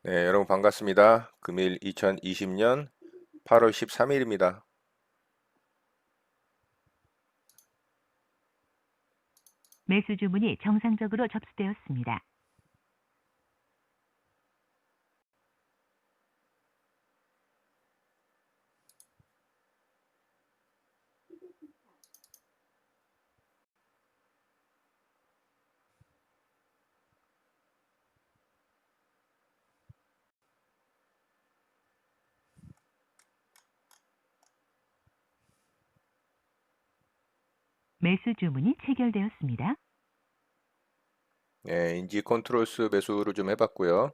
네, 여러분 반갑습니다. 금일 2020년 8월 13일입니다. 매수 주문이 정상적으로 접수되었습니다. 매수 주문이 체결되었습니다. 네, 인지 컨트롤스 매수를 좀 해봤고요.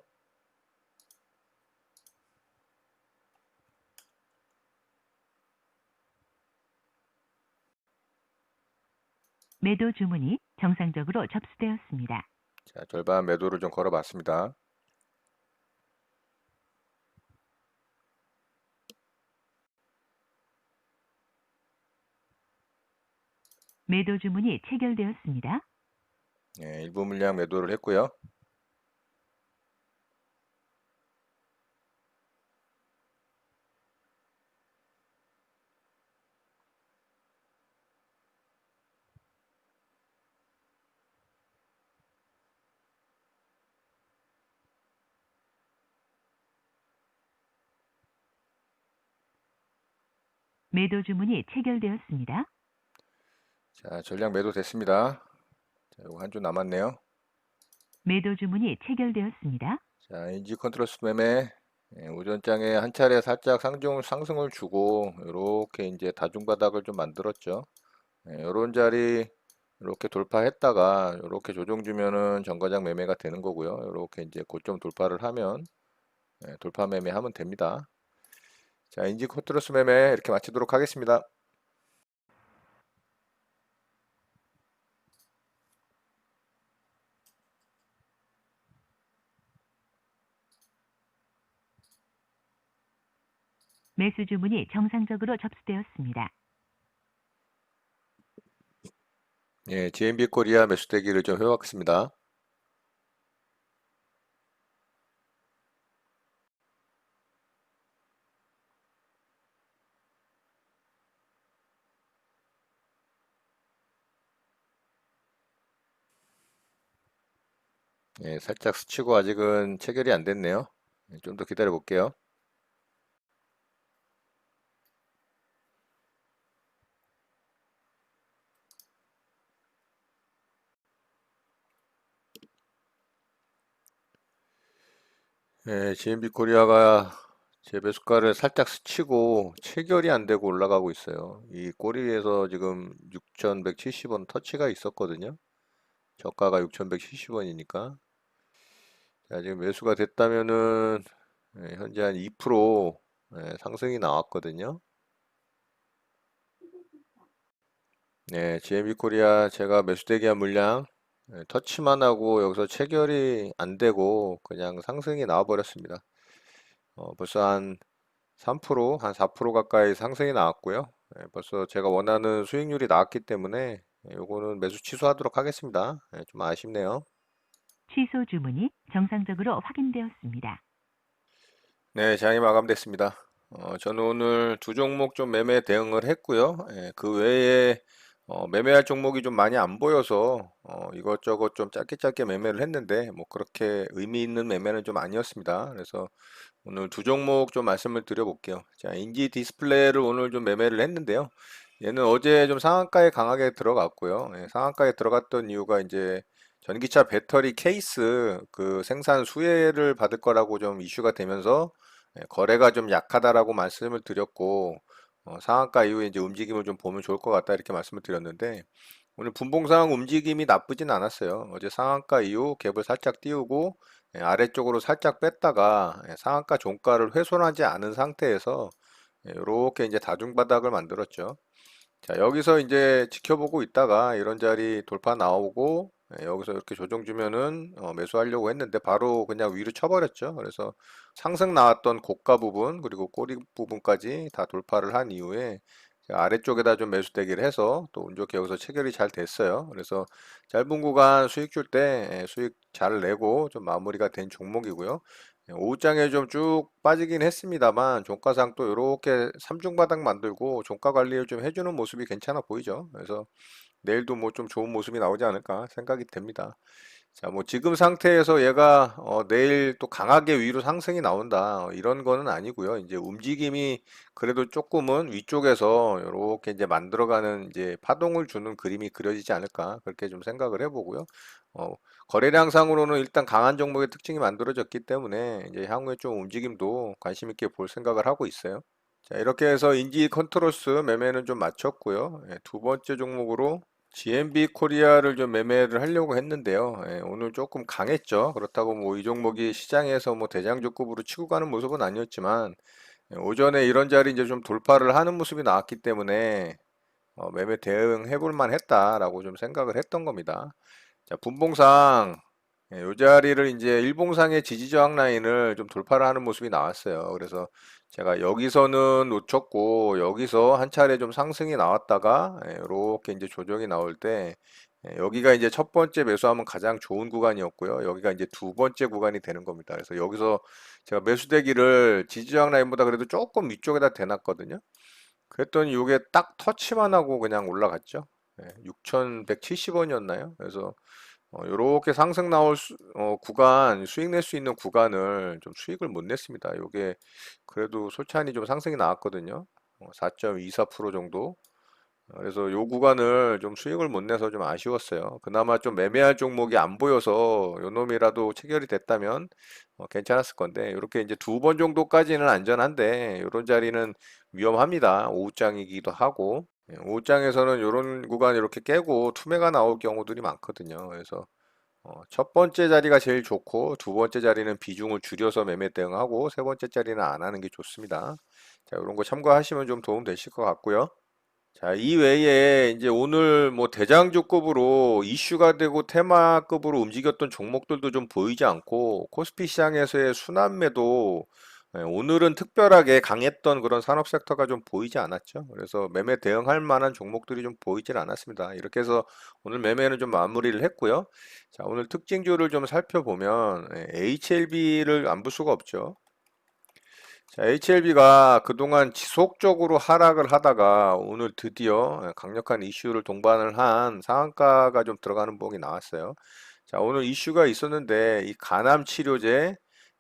매도 주문이 정상적으로 접수되었습니다. 자, 절반 매도를 좀 걸어봤습니다. 매도 주문이 체결되었습니다. 네, 일부 물량 매도를 했고요. 매도 주문이 체결되었습니다. 자, 전량 매도 됐습니다. 자, 이거 한 주 남았네요. 매도 주문이 체결되었습니다. 자, 인지 컨트롤스 매매 오전장에 한 차례 살짝 상승을 주고 이렇게 이제 다중바닥을 좀 만들었죠. 이런 자리 이렇게 돌파했다가 이렇게 조정 주면은 정거장 매매가 되는 거고요. 이렇게 이제 고점 돌파를 하면 돌파 매매하면 됩니다. 자, 인지 컨트롤스 매매 이렇게 마치도록 하겠습니다. 매수 주문이 정상적으로 접수되었습니다. 예, GMB 코리아 매수대기를 좀 해왔습니다. 예, 살짝 스치고 아직은 체결이 안 됐네요. 좀 더 기다려 볼게요. 예, GMB 코리아가 제 매수가를 살짝 스치고 체결이 안 되고 올라가고 있어요. 이 꼬리에서 지금 6,170원 터치가 있었거든요. 저가가 6,170원이니까. 자, 지금 매수가 됐다면은 현재 한 2% 상승이 나왔거든요. 네, GMB 코리아 제가 매수대기한 물량 터치만 하고 여기서 체결이 안 되고 그냥 상승이 나와 버렸습니다. 벌써 한 3%, 한 4% 가까이 상승이 나왔고요. 벌써 제가 원하는 수익률이 나왔기 때문에 요거는 매수 취소하도록 하겠습니다. 좀 아쉽네요. 취소 주문이 정상적으로 확인되었습니다. 네, 장이 마감됐습니다. 저는 오늘 두 종목 좀 매매 대응을 했고요. 그 외에 매매할 종목이 좀 많이 안 보여서 이것저것 좀 짧게 짧게 매매를 했는데 뭐 그렇게 의미 있는 매매는 좀 아니었습니다. 그래서 오늘 두 종목 좀 말씀을 드려볼게요. 자, 인지 디스플레이를 오늘 좀 매매를 했는데요. 얘는 어제 좀 상한가에 강하게 들어갔고요. 상한가에 들어갔던 이유가 이제 전기차 배터리 케이스 그 생산 수혜를 받을 거라고 좀 이슈가 되면서 거래가 좀 약하다라고 말씀을 드렸고 상한가 이후에 이제 움직임을 좀 보면 좋을 것 같다 이렇게 말씀을 드렸는데 오늘 분봉상 움직임이 나쁘진 않았어요. 어제 상한가 이후 갭을 살짝 띄우고 아래쪽으로 살짝 뺐다가 상한가 종가를 훼손하지 않은 상태에서 이렇게 이제 다중바닥을 만들었죠. 자, 여기서 이제 지켜보고 있다가 이런 자리 돌파 나오고 여기서 이렇게 조정 주면은 매수하려고 했는데 바로 그냥 위로 쳐버렸죠. 그래서 상승 나왔던 고가 부분 그리고 꼬리 부분까지 다 돌파를 한 이후에 제가 아래쪽에다 좀 매수 대기를 해서 또 운 좋게 여기서 체결이 잘 됐어요. 그래서 짧은 구간 수익 줄 때 수익 잘 내고 좀 마무리가 된 종목이고요. 오후장에 좀 쭉 빠지긴 했습니다만 종가상 또 이렇게 삼중바닥 만들고 종가 관리를 좀 해주는 모습이 괜찮아 보이죠. 그래서 내일도 뭐 좀 좋은 모습이 나오지 않을까 생각이 됩니다. 자, 뭐 지금 상태에서 얘가 내일 또 강하게 위로 상승이 나온다 이런 거는 아니고요. 이제 움직임이 그래도 조금은 위쪽에서 이렇게 이제 만들어가는 이제 파동을 주는 그림이 그려지지 않을까 그렇게 좀 생각을 해보고요. 어, 거래량상으로는 일단 강한 종목의 특징이 만들어졌기 때문에 이제 향후에 좀 움직임도 관심 있게 볼 생각을 하고 있어요. 자, 이렇게 해서 인지 컨트롤스 매매는 좀 마쳤고요. 두 번째 종목으로 GMB 코리아를 좀 매매를 하려고 했는데요. 오늘 조금 강했죠. 그렇다고 뭐 이 종목이 시장에서 뭐 대장주급으로 치고 가는 모습은 아니었지만 오전에 이런 자리 이제 좀 돌파를 하는 모습이 나왔기 때문에 매매 대응해 볼 만했다라고 좀 생각을 했던 겁니다. 자, 분봉상 이 자리를 이제 일봉상의 지지저항 라인을 좀 돌파를 하는 모습이 나왔어요. 그래서 제가 여기서는 놓쳤고 여기서 한 차례 좀 상승이 나왔다가 이렇게 이제 조정이 나올 때 여기가 이제 첫 번째 매수하면 가장 좋은 구간이었고요. 여기가 이제 두 번째 구간이 되는 겁니다. 그래서 여기서 제가 매수대기를 지지저항 라인보다 그래도 조금 위쪽에다 대놨거든요. 그랬더니 이게 딱 터치만 하고 그냥 올라갔죠. 6,170원이었나요? 그래서 요렇게 상승 나올 구간, 수익 낼 수 있는 구간을 좀 수익을 못 냈습니다. 요게 그래도 솔찬히 좀 상승이 나왔거든요. 4.24% 정도. 그래서 요 구간을 좀 수익을 못 내서 좀 아쉬웠어요. 그나마 좀 매매할 종목이 안 보여서 요 놈이라도 체결이 됐다면 괜찮았을 건데 이렇게 이제 두 번 정도까지는 안전한데 이런 자리는 위험합니다. 오후장이기도 하고 오후장에서는 이런 구간 이렇게 깨고 투매가 나올 경우들이 많거든요. 그래서 첫 번째 자리가 제일 좋고 두 번째 자리는 비중을 줄여서 매매 대응하고 세 번째 자리는 안 하는 게 좋습니다. 자, 이런 거 참고하시면 좀 도움 되실 것 같고요. 자, 이 외에 이제 오늘 뭐 대장주급으로 이슈가 되고 테마급으로 움직였던 종목들도 좀 보이지 않고 코스피 시장에서의 순환매도 오늘은 특별하게 강했던 그런 산업 섹터가 좀 보이지 않았죠. 그래서 매매 대응할 만한 종목들이 좀 보이질 않았습니다. 이렇게 해서 오늘 매매는 좀 마무리를 했고요. 자, 오늘 특징주를 좀 살펴보면 HLB를 안 볼 수가 없죠. 자, HLB가 그동안 지속적으로 하락을 하다가 오늘 드디어 강력한 이슈를 동반을 한 상한가가 좀 들어가는 부분이 나왔어요. 자, 오늘 이슈가 있었는데 이 간암 치료제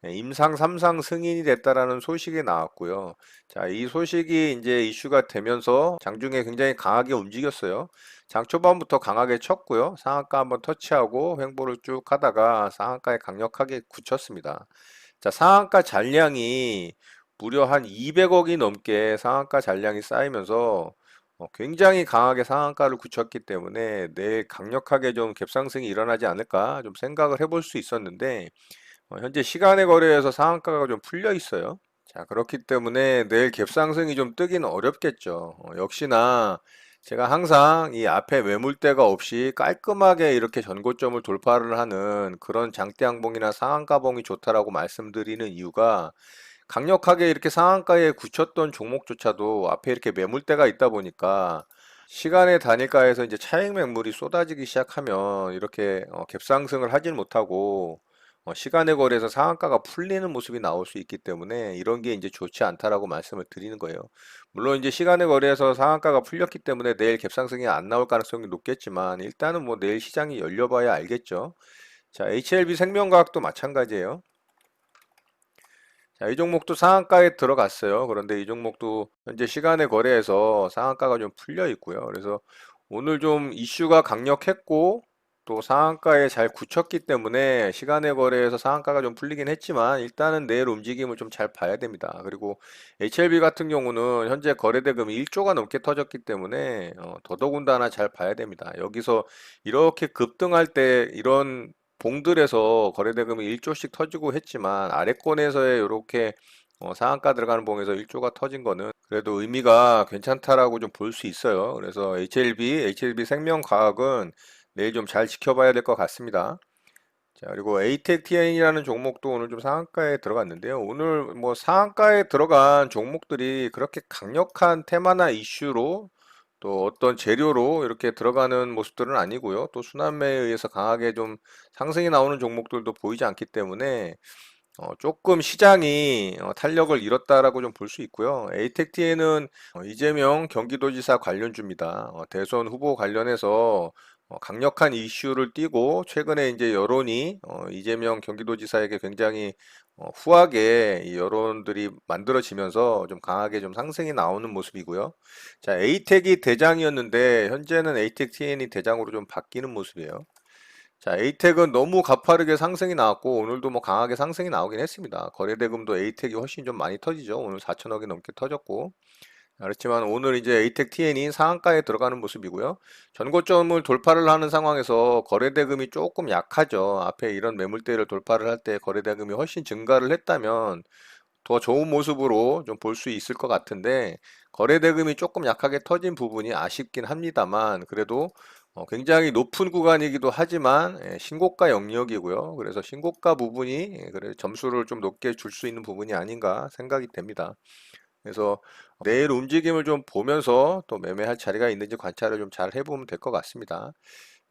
임상 3상 승인이 됐다라는 소식이 나왔고요. 자, 이 소식이 이제 이슈가 되면서 장중에 굉장히 강하게 움직였어요. 장 초반부터 강하게 쳤고요. 상한가 한번 터치하고 횡보를 쭉 하다가 상한가에 강력하게 굳혔습니다. 자, 상한가 잔량이 무려 한 200억이 넘게 상한가 잔량이 쌓이면서 굉장히 강하게 상한가를 굳혔기 때문에 내일 강력하게 좀 갭상승이 일어나지 않을까 좀 생각을 해볼 수 있었는데 현재 시간의 거래에서 상한가가 좀 풀려 있어요. 자, 그렇기 때문에 내일 갭상승이 좀 뜨기는 어렵겠죠. 역시나 제가 항상 이 앞에 매물대가 없이 깔끔하게 이렇게 전고점을 돌파를 하는 그런 장대양봉이나 상한가봉이 좋다라고 말씀드리는 이유가 강력하게 이렇게 상한가에 굳혔던 종목조차도 앞에 이렇게 매물대가 있다 보니까 시간의 단일가에서 이제 차익 매물이 쏟아지기 시작하면 이렇게 갭상승을 하질 못하고 시간의 거래에서 상한가가 풀리는 모습이 나올 수 있기 때문에 이런 게 이제 좋지 않다라고 말씀을 드리는 거예요. 물론 이제 시간의 거래에서 상한가가 풀렸기 때문에 내일 갭상승이 안 나올 가능성이 높겠지만 일단은 뭐 내일 시장이 열려봐야 알겠죠. 자, HLB 생명과학도 마찬가지예요. 자, 이 종목도 상한가에 들어갔어요. 그런데 이 종목도 현재 시간의 거래에서 상한가가 좀 풀려 있고요. 그래서 오늘 좀 이슈가 강력했고 또 상한가에 잘 굳혔기 때문에 시간의 거래에서 상한가가 좀 풀리긴 했지만 일단은 내일 움직임을 좀 잘 봐야 됩니다. 그리고 HLB 같은 경우는 현재 거래대금이 1조가 넘게 터졌기 때문에 더더군다나 잘 봐야 됩니다. 여기서 이렇게 급등할 때 이런 봉들에서 거래대금이 1조씩 터지고 했지만 아래권에서의 이렇게 상한가 들어가는 봉에서 1조가 터진 거는 그래도 의미가 괜찮다라고 좀 볼 수 있어요. 그래서 HLB 생명과학은 내일 좀 잘 지켜봐야 될 것 같습니다. 자, 그리고 ATEC-TN이라는 종목도 오늘 좀 상한가에 들어갔는데요. 오늘 뭐 상한가에 들어간 종목들이 그렇게 강력한 테마나 이슈로 또 어떤 재료로 이렇게 들어가는 모습들은 아니고요. 또 순환매에 의해서 강하게 좀 상승이 나오는 종목들도 보이지 않기 때문에 조금 시장이 탄력을 잃었다라고 좀 볼 수 있고요. 에이텍T에는 이재명 경기도지사 관련주입니다. 대선 후보 관련해서 강력한 이슈를 띠고 최근에 이제 여론이 이재명 경기도지사에게 굉장히 후하게 이 여론들이 만들어지면서 좀 강하게 좀 상승이 나오는 모습이고요. 자, 에이텍이 대장이었는데 현재는 에이텍 TN이 대장으로 좀 바뀌는 모습이에요. 자, 에이텍은 너무 가파르게 상승이 나왔고 오늘도 뭐 강하게 상승이 나오긴 했습니다. 거래대금도 에이텍이 훨씬 좀 많이 터지죠. 오늘 4천억이 넘게 터졌고. 그렇지만 오늘 이제 에이텍 TN이 상한가에 들어가는 모습이고요. 전고점을 돌파를 하는 상황에서 거래대금이 조금 약하죠. 앞에 이런 매물대를 돌파를 할 때 거래대금이 훨씬 증가를 했다면 더 좋은 모습으로 좀 볼 수 있을 것 같은데 거래대금이 조금 약하게 터진 부분이 아쉽긴 합니다만 그래도 굉장히 높은 구간이기도 하지만 신고가 영역이고요. 그래서 신고가 부분이 그래 점수를 좀 높게 줄 수 있는 부분이 아닌가 생각이 됩니다. 그래서 내일 움직임을 좀 보면서 또 매매할 자리가 있는지 관찰을 좀 잘 해보면 될 것 같습니다.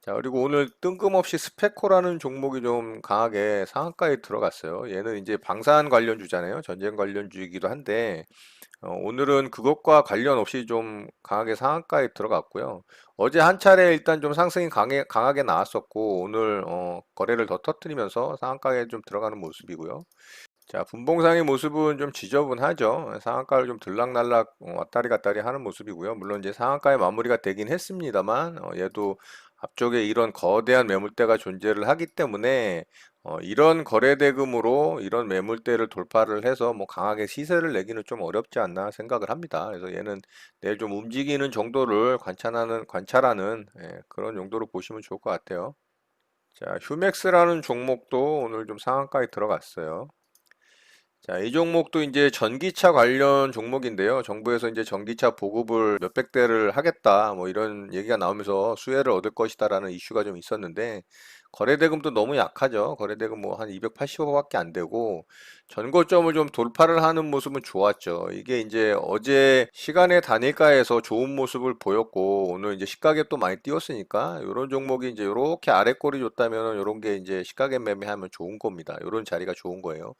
자, 그리고 오늘 뜬금없이 스페코라는 종목이 좀 강하게 상한가에 들어갔어요. 얘는 이제 방산 관련주잖아요. 전쟁 관련주이기도 한데, 오늘은 그것과 관련 없이 좀 강하게 상한가에 들어갔고요. 어제 한 차례 일단 좀 상승이 강하게 나왔었고, 오늘 거래를 더 터뜨리면서 상한가에 좀 들어가는 모습이고요. 자, 분봉상의 모습은 좀 지저분하죠. 상한가를 좀 들락날락 왔다리 갔다리 하는 모습이고요. 물론 이제 상한가에 마무리가 되긴 했습니다만, 얘도 앞쪽에 이런 거대한 매물대가 존재를 하기 때문에, 이런 거래대금으로 이런 매물대를 돌파를 해서 뭐 강하게 시세를 내기는 좀 어렵지 않나 생각을 합니다. 그래서 얘는 내일 좀 움직이는 정도를 관찰하는 그런 용도로 보시면 좋을 것 같아요. 자, 휴맥스라는 종목도 오늘 좀 상한가에 들어갔어요. 자, 이 종목도 이제 전기차 관련 종목인데요. 정부에서 이제 전기차 보급을 몇백 대를 하겠다, 뭐 이런 얘기가 나오면서 수혜를 얻을 것이다라는 이슈가 좀 있었는데, 거래대금도 너무 약하죠. 거래대금 뭐 한 280억밖에 안 되고, 전고점을 좀 돌파를 하는 모습은 좋았죠. 이게 이제 어제 시간의 단일가에서 좋은 모습을 보였고, 오늘 이제 시가에 또 많이 띄웠으니까, 이런 종목이 이제 이렇게 아래 꼬리 줬다면, 이런 게 이제 시가에 매매하면 좋은 겁니다. 이런 자리가 좋은 거예요.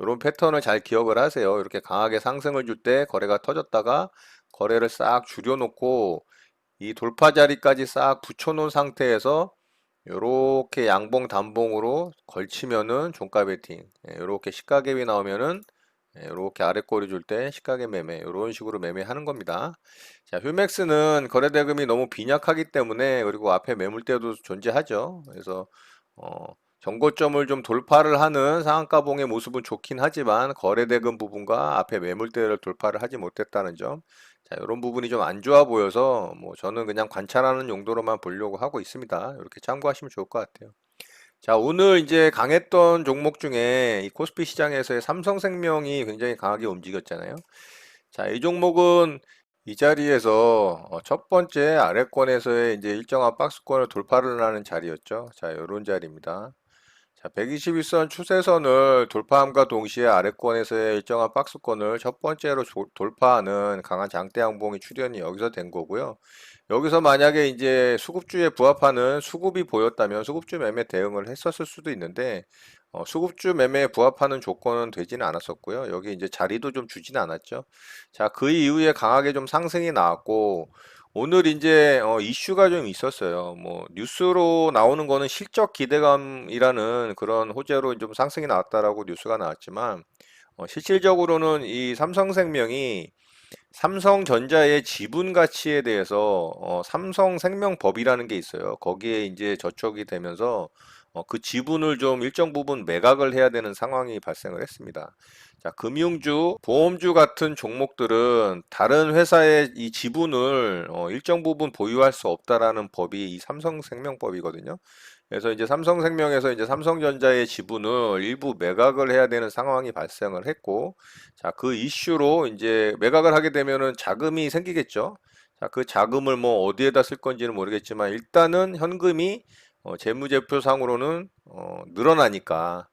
이런 패턴을 잘 기억을 하세요. 이렇게 강하게 상승을 줄 때 거래가 터졌다가 거래를 싹 줄여놓고 이 돌파 자리까지 싹 붙여놓은 상태에서 이렇게 양봉 단봉으로 걸치면은 종가 베팅, 이렇게 시가갭이 나오면은 이렇게 아래 꼬리 줄 때 시가갭 매매 이런 식으로 매매하는 겁니다. 자, 휴맥스는 거래대금이 너무 빈약하기 때문에 그리고 앞에 매물대도 존재하죠. 그래서 정고점을 좀 돌파를 하는 상한가봉의 모습은 좋긴 하지만 거래대금 부분과 앞에 매물대를 돌파를 하지 못했다는 점. 자, 이런 부분이 좀 안 좋아 보여서 뭐 저는 그냥 관찰하는 용도로만 보려고 하고 있습니다. 이렇게 참고하시면 좋을 것 같아요. 자, 오늘 이제 강했던 종목 중에 이 코스피 시장에서의 삼성생명이 굉장히 강하게 움직였잖아요. 자, 이 종목은 이 자리에서 첫 번째 아래권에서의 이제 일정한 박스권을 돌파를 하는 자리였죠. 자, 이런 자리입니다. 자, 121선 추세선을 돌파함과 동시에 아래권에서의 일정한 박스권을 첫 번째로 돌파하는 강한 장대 양봉이 출현이 여기서 된 거고요. 여기서 만약에 이제 수급주에 부합하는 수급이 보였다면 수급주 매매 대응을 했었을 수도 있는데 수급주 매매에 부합하는 조건은 되지는 않았었고요. 여기 이제 자리도 좀 주지는 않았죠. 자, 그 이후에 강하게 좀 상승이 나왔고 오늘 이제 이슈가 좀 있었어요. 뭐 뉴스로 나오는 거는 실적 기대감이라는 그런 호재로 좀 상승이 나왔다라고 뉴스가 나왔지만 실질적으로는 이 삼성생명이 삼성전자의 지분 가치에 대해서 삼성생명법이라는 게 있어요. 거기에 이제 저촉이 되면서 그 지분을 좀 일정 부분 매각을 해야 되는 상황이 발생을 했습니다. 자, 금융주, 보험주 같은 종목들은 다른 회사의 이 지분을 일정 부분 보유할 수 없다라는 법이 이 삼성생명법이거든요. 그래서 이제 삼성생명에서 이제 삼성전자의 지분을 일부 매각을 해야 되는 상황이 발생을 했고, 자, 그 이슈로 이제 매각을 하게 되면은 자금이 생기겠죠. 자, 그 자금을 뭐 어디에다 쓸 건지는 모르겠지만 일단은 현금이 재무제표상으로는 늘어나니까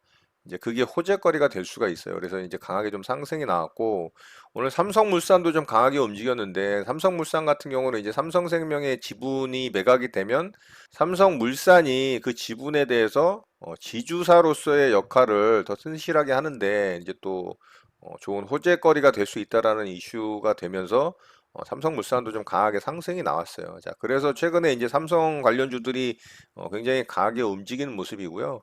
이제 그게 호재거리가 될 수가 있어요. 그래서 이제 강하게 좀 상승이 나왔고, 오늘 삼성물산도 좀 강하게 움직였는데, 삼성물산 같은 경우는 이제 삼성생명의 지분이 매각이 되면 삼성물산이 그 지분에 대해서 지주사로서의 역할을 더 튼실하게 하는데, 이제 또 좋은 호재거리가 될 수 있다라는 이슈가 되면서 삼성물산도 좀 강하게 상승이 나왔어요. 자, 그래서 최근에 이제 삼성 관련주들이 굉장히 강하게 움직이는 모습이고요.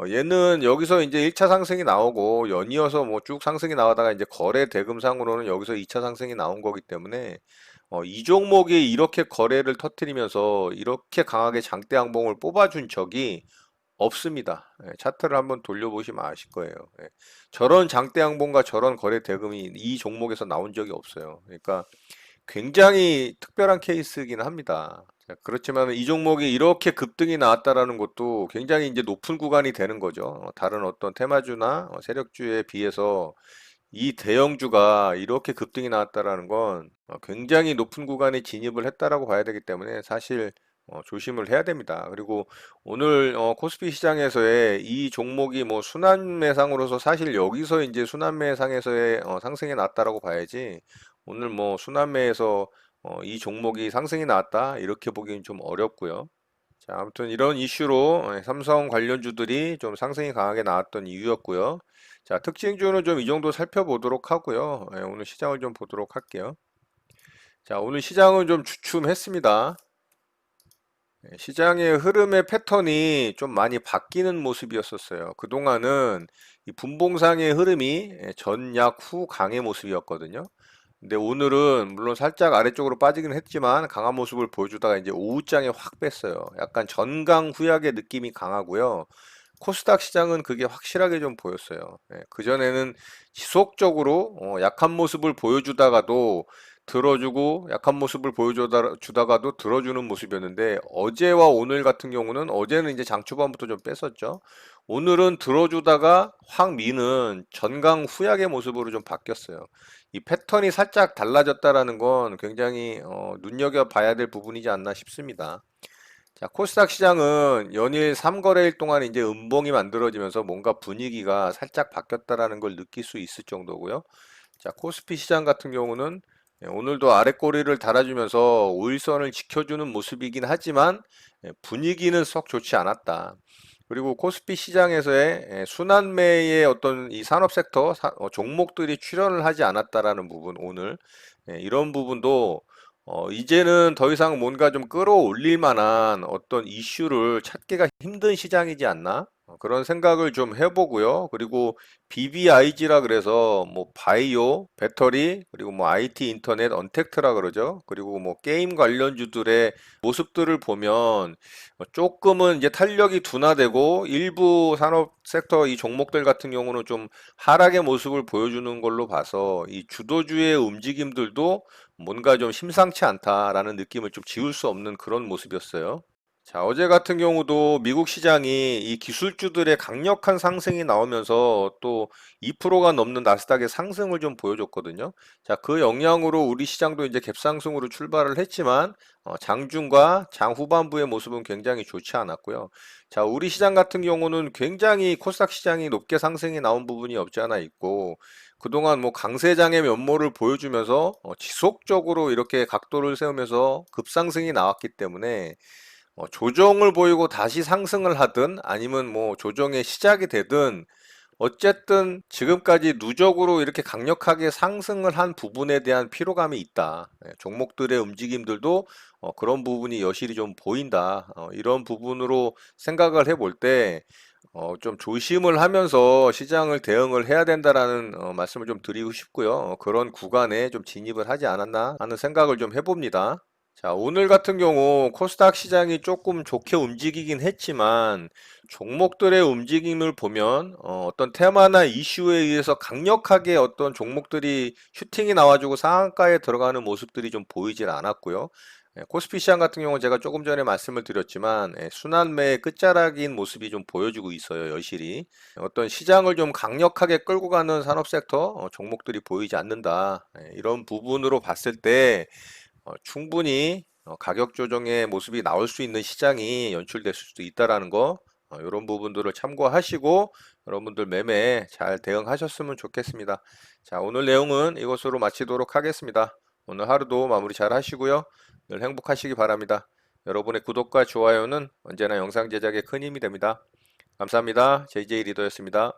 얘는 여기서 이제 1차 상승이 나오고 연이어서 뭐 쭉 상승이 나오다가 이제 거래 대금상으로는 여기서 2차 상승이 나온 거기 때문에 이 종목이 이렇게 거래를 터뜨리면서 이렇게 강하게 장대 양봉을 뽑아준 적이 없습니다. 차트를 한번 돌려보시면 아실 거예요. 저런 장대 양봉과 저런 거래 대금이 이 종목에서 나온 적이 없어요. 그러니까 굉장히 특별한 케이스이긴 합니다. 자, 그렇지만 이 종목이 이렇게 급등이 나왔다라는 것도 굉장히 이제 높은 구간이 되는 거죠. 다른 어떤 테마주나 세력주에 비해서 이 대형주가 이렇게 급등이 나왔다라는 건 굉장히 높은 구간에 진입을 했다라고 봐야 되기 때문에 사실 조심을 해야 됩니다. 그리고 오늘 코스피 시장에서의 이 종목이 뭐 순환매상으로서 사실 여기서 이제 순환매상에서의 상승이 났다라고 봐야지 오늘 뭐 순환매에서 이 종목이 상승이 나왔다 이렇게 보기는 좀 어렵고요. 자, 아무튼 이런 이슈로 삼성 관련주들이 좀 상승이 강하게 나왔던 이유였고요. 자, 특징주는 좀 이 정도 살펴보도록 하고요. 오늘 시장을 좀 보도록 할게요. 자, 오늘 시장은 좀 주춤했습니다. 시장의 흐름의 패턴이 좀 많이 바뀌는 모습이었었어요. 그동안은 이 분봉상의 흐름이 전약 후 강의 모습이었거든요. 근데 오늘은 물론 살짝 아래쪽으로 빠지긴 했지만 강한 모습을 보여주다가 이제 오후장에 확 뺐어요. 약간 전강 후약의 느낌이 강하고요. 코스닥 시장은 그게 확실하게 좀 보였어요. 그전에는 지속적으로 약한 모습을 보여주다가도 들어주고 약한 모습을 보여주다가도 들어주는 모습이었는데 어제와 오늘 같은 경우는 어제는 이제 장 초반부터 좀 뺐었죠. 오늘은 들어주다가 확 미는 전강 후약의 모습으로 좀 바뀌었어요. 이 패턴이 살짝 달라졌다라는 건 굉장히 눈여겨봐야 될 부분이지 않나 싶습니다. 자, 코스닥 시장은 연일 3거래일 동안 이제 음봉이 만들어지면서 뭔가 분위기가 살짝 바뀌었다라는 걸 느낄 수 있을 정도고요. 자, 코스피 시장 같은 경우는 오늘도 아랫꼬리를 달아주면서 5일선을 지켜주는 모습이긴 하지만 분위기는 썩 좋지 않았다. 그리고 코스피 시장에서의 순환매의 어떤 이 산업 섹터 종목들이 출현을 하지 않았다라는 부분 오늘 이런 부분도 이제는 더 이상 뭔가 좀 끌어올릴 만한 어떤 이슈를 찾기가 힘든 시장이지 않나? 그런 생각을 좀 해보고요. 그리고 BBIG라 그래서 뭐 바이오, 배터리, 그리고 뭐 IT, 인터넷, 언택트라 그러죠. 그리고 뭐 게임 관련주들의 모습들을 보면 조금은 이제 탄력이 둔화되고 일부 산업 섹터 이 종목들 같은 경우는 좀 하락의 모습을 보여주는 걸로 봐서 이 주도주의 움직임들도 뭔가 좀 심상치 않다라는 느낌을 좀 지울 수 없는 그런 모습이었어요. 자, 어제 같은 경우도 미국 시장이 이 기술주들의 강력한 상승이 나오면서 또 2%가 넘는 나스닥의 상승을 좀 보여줬거든요. 자, 그 영향으로 우리 시장도 이제 갭상승으로 출발을 했지만 장중과 장 후반부의 모습은 굉장히 좋지 않았고요. 자, 우리 시장 같은 경우는 굉장히 코스닥 시장이 높게 상승이 나온 부분이 없지 않아 있고 그동안 뭐 강세장의 면모를 보여주면서 지속적으로 이렇게 각도를 세우면서 급상승이 나왔기 때문에 조정을 보이고 다시 상승을 하든 아니면 뭐 조정의 시작이 되든 어쨌든 지금까지 누적으로 이렇게 강력하게 상승을 한 부분에 대한 피로감이 있다. 종목들의 움직임들도 그런 부분이 여실히 좀 보인다. 이런 부분으로 생각을 해볼 때 좀 조심을 하면서 시장을 대응을 해야 된다라는 말씀을 좀 드리고 싶고요. 그런 구간에 좀 진입을 하지 않았나 하는 생각을 좀 해봅니다. 자, 오늘 같은 경우 코스닥 시장이 조금 좋게 움직이긴 했지만 종목들의 움직임을 보면 어떤 테마나 이슈에 의해서 강력하게 어떤 종목들이 슈팅이 나와주고 상한가에 들어가는 모습들이 좀 보이질 않았고요. 코스피 시장 같은 경우는 제가 조금 전에 말씀을 드렸지만 순환매의 끝자락인 모습이 좀 보여주고 있어요, 여실히. 어떤 시장을 좀 강력하게 끌고 가는 산업 섹터 종목들이 보이지 않는다. 이런 부분으로 봤을 때 충분히 가격 조정의 모습이 나올 수 있는 시장이 연출될 수도 있다라는 거 이런 부분들을 참고하시고 여러분들 매매 잘 대응하셨으면 좋겠습니다. 자, 오늘 내용은 이것으로 마치도록 하겠습니다. 오늘 하루도 마무리 잘 하시고요. 늘 행복하시기 바랍니다. 여러분의 구독과 좋아요는 언제나 영상 제작에 큰 힘이 됩니다. 감사합니다. JJ 리더였습니다.